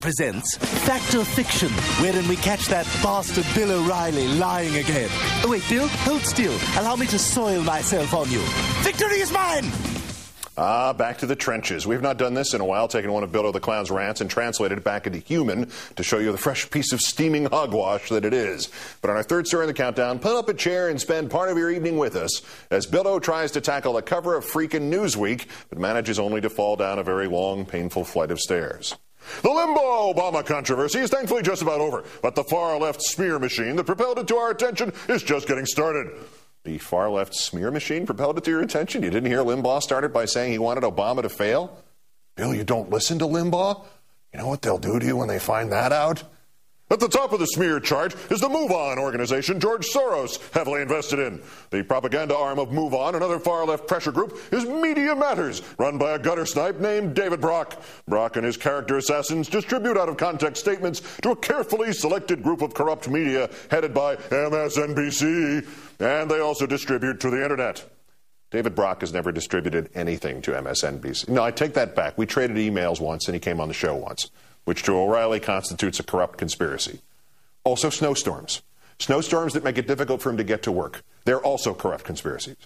presents Fact or Fiction, wherein we catch that bastard Bill O'Reilly lying again. Oh, wait, Bill, hold still. Allow me to soil myself on you. Victory is mine! Back to the trenches. We've not done this in a while, taken one of Bill O' the Clown's rants and translated it back into human to show you the fresh piece of steaming hogwash that it is. But on our third story in the countdown, pull up a chair and spend part of your evening with us as Bill O tries to tackle the cover of freaking Newsweek, but manages only to fall down a very long, painful flight of stairs. The Limbaugh-Obama controversy is thankfully just about over, but the far-left smear machine that propelled it to our attention is just getting started. The far-left smear machine propelled it to your attention? You didn't hear Limbaugh started by saying he wanted Obama to fail? Bill, you don't listen to Limbaugh? You know what they'll do to you when they find that out? At the top of the smear chart is the Move On organization George Soros heavily invested in. The propaganda arm of Move On, another far-left pressure group, is Media Matters, run by a gutter snipe named David Brock. Brock and his character assassins distribute out-of-context statements to a carefully selected group of corrupt media headed by MSNBC, and they also distribute to the internet. David Brock has never distributed anything to MSNBC. No, I take that back. We traded emails once, and he came on the show once, which to O'Reilly constitutes a corrupt conspiracy. Also snowstorms. Snowstorms that make it difficult for him to get to work. They're also corrupt conspiracies.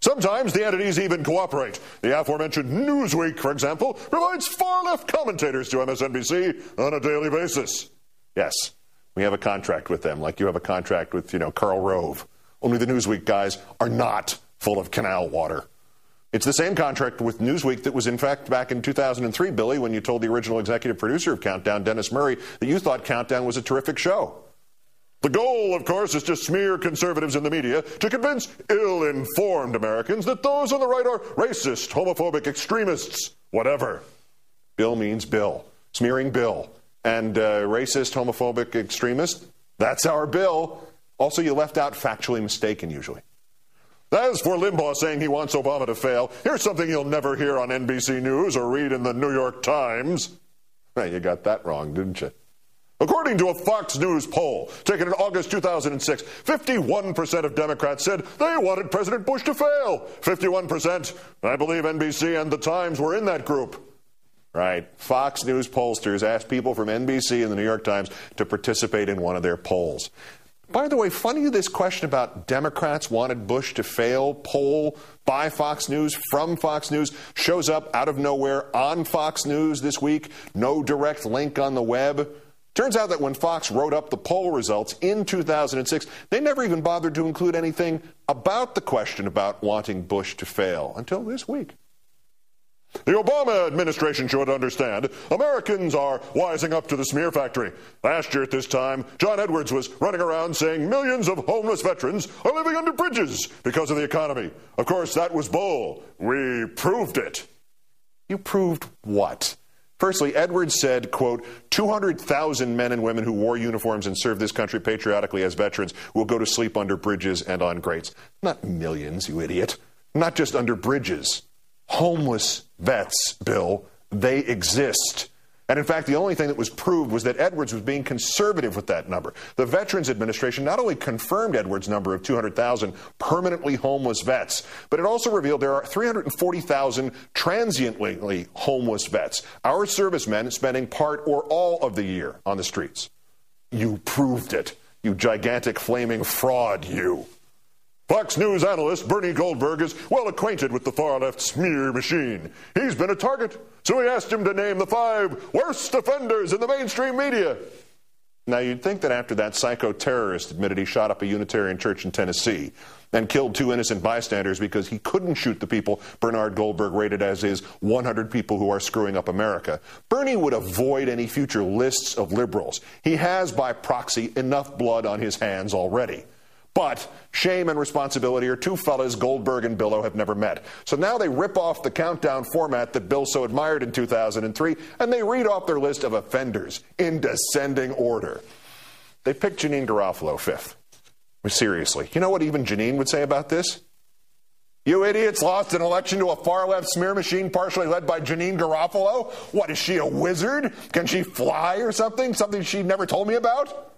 Sometimes the entities even cooperate. The aforementioned Newsweek, for example, provides far-left commentators to MSNBC on a daily basis. Yes, we have a contract with them, like you have a contract with, Karl Rove. Only the Newsweek guys are not full of canal water. It's the same contract with Newsweek that was, in fact, back in 2003, Billy, when you told the original executive producer of Countdown, Dennis Murray, that you thought Countdown was a terrific show. The goal, of course, is to smear conservatives in the media to convince ill-informed Americans that those on the right are racist, homophobic, extremists, whatever. Bill means Bill. Smearing Bill. And racist, homophobic, extremist, that's our Bill. Also, you left out factually mistaken, usually. As for Limbaugh saying he wants Obama to fail, here's something you'll never hear on NBC News or read in the New York Times. Hey, you got that wrong, didn't you? According to a Fox News poll taken in August 2006, 51% of Democrats said they wanted President Bush to fail. 51%. I believe NBC and the Times were in that group. Right. Fox News pollsters asked people from NBC and the New York Times to participate in one of their polls. By the way, funny this question about Democrats wanted Bush to fail poll by Fox News, from Fox News, shows up out of nowhere on Fox News this week. No direct link on the web. Turns out that when Fox wrote up the poll results in 2006, they never even bothered to include anything about the question about wanting Bush to fail until this week. The Obama administration should understand Americans are wising up to the smear factory. Last year at this time, John Edwards was running around saying millions of homeless veterans are living under bridges because of the economy. Of course, that was bull. We proved it. You proved what? Firstly, Edwards said, quote, 200,000 men and women who wore uniforms and served this country patriotically as veterans will go to sleep under bridges and on grates. Not millions, you idiot. Not just under bridges. Homeless vets, Bill, they exist. And in fact, the only thing that was proved was that Edwards was being conservative with that number. The Veterans Administration not only confirmed Edwards' number of 200,000 permanently homeless vets, but it also revealed there are 340,000 transiently homeless vets, our servicemen spending part or all of the year on the streets. You proved it, you gigantic flaming fraud, you. Fox News analyst Bernie Goldberg is well acquainted with the far-left smear machine. He's been a target, so he asked him to name the 5 worst offenders in the mainstream media. Now, you'd think that after that psycho-terrorist admitted he shot up a Unitarian church in Tennessee and killed 2 innocent bystanders because he couldn't shoot the people Bernard Goldberg rated as his 100 people who are screwing up America, Bernie would avoid any future lists of liberals. He has, by proxy, enough blood on his hands already. But shame and responsibility are 2 fellas Goldberg and Bill O have never met. So now they rip off the countdown format that Bill so admired in 2003, and they read off their list of offenders in descending order. They picked Janine Garofalo 5th. Seriously, you know what even Janine would say about this? You idiots lost an election to a far-left smear machine partially led by Janine Garofalo? What, is she a wizard? Can she fly or something? Something she never told me about?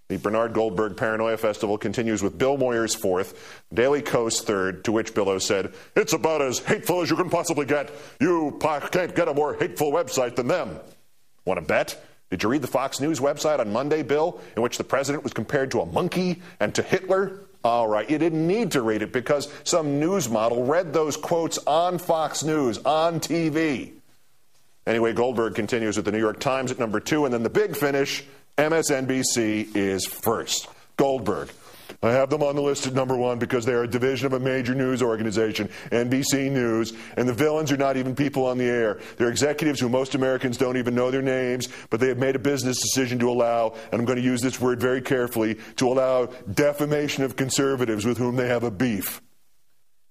The Bernard Goldberg Paranoia Festival continues with Bill Moyers 4th, Daily Kos 3rd, to which Bill O said, "It's about as hateful as you can possibly get. You can't get a more hateful website than them." Want to bet? Did you read the Fox News website on Monday, Bill, in which the president was compared to a monkey and to Hitler? All right, you didn't need to read it because some news model read those quotes on Fox News, on TV. Anyway, Goldberg continues with the New York Times at number 2, and then the big finish, MSNBC is first. Goldberg. I have them on the list at number 1 because they are a division of a major news organization, NBC News, and the villains are not even people on the air. They're executives who most Americans don't even know their names, but they have made a business decision to allow, and I'm going to use this word very carefully, to allow defamation of conservatives with whom they have a beef.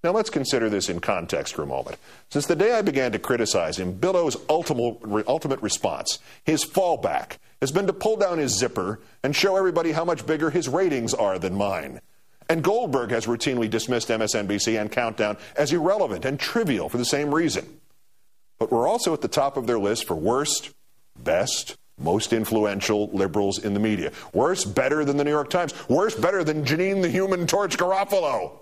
Now let's consider this in context for a moment. Since the day I began to criticize him, Billo's ultimate response, his fallback, has been to pull down his zipper and show everybody how much bigger his ratings are than mine. And Goldberg has routinely dismissed MSNBC and Countdown as irrelevant and trivial for the same reason. But we're also at the top of their list for worst, best, most influential liberals in the media. Worst, better than the New York Times. Worst, better than Janine the Human Torch Garofalo.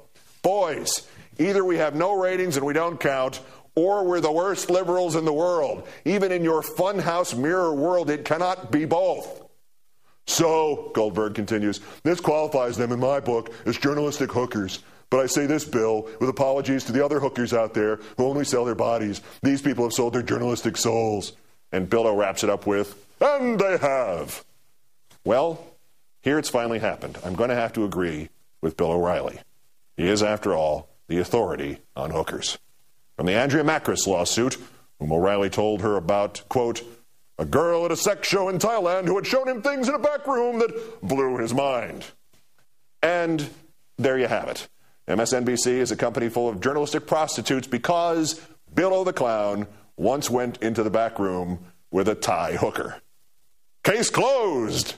Boys, either we have no ratings and we don't count, or we're the worst liberals in the world. Even in your funhouse mirror world, it cannot be both. So, Goldberg continues, this qualifies them in my book as journalistic hookers. But I say this, Bill, with apologies to the other hookers out there who only sell their bodies. These people have sold their journalistic souls. And Billo wraps it up with, and they have. Well, here it's finally happened. I'm going to have to agree with Bill O'Reilly. He is, after all, the authority on hookers. From the Andrea Macris lawsuit, whom O'Reilly told her about, quote, a girl at a sex show in Thailand who had shown him things in a back room that blew his mind. And there you have it. MSNBC is a company full of journalistic prostitutes because Billo the Clown once went into the back room with a Thai hooker. Case closed.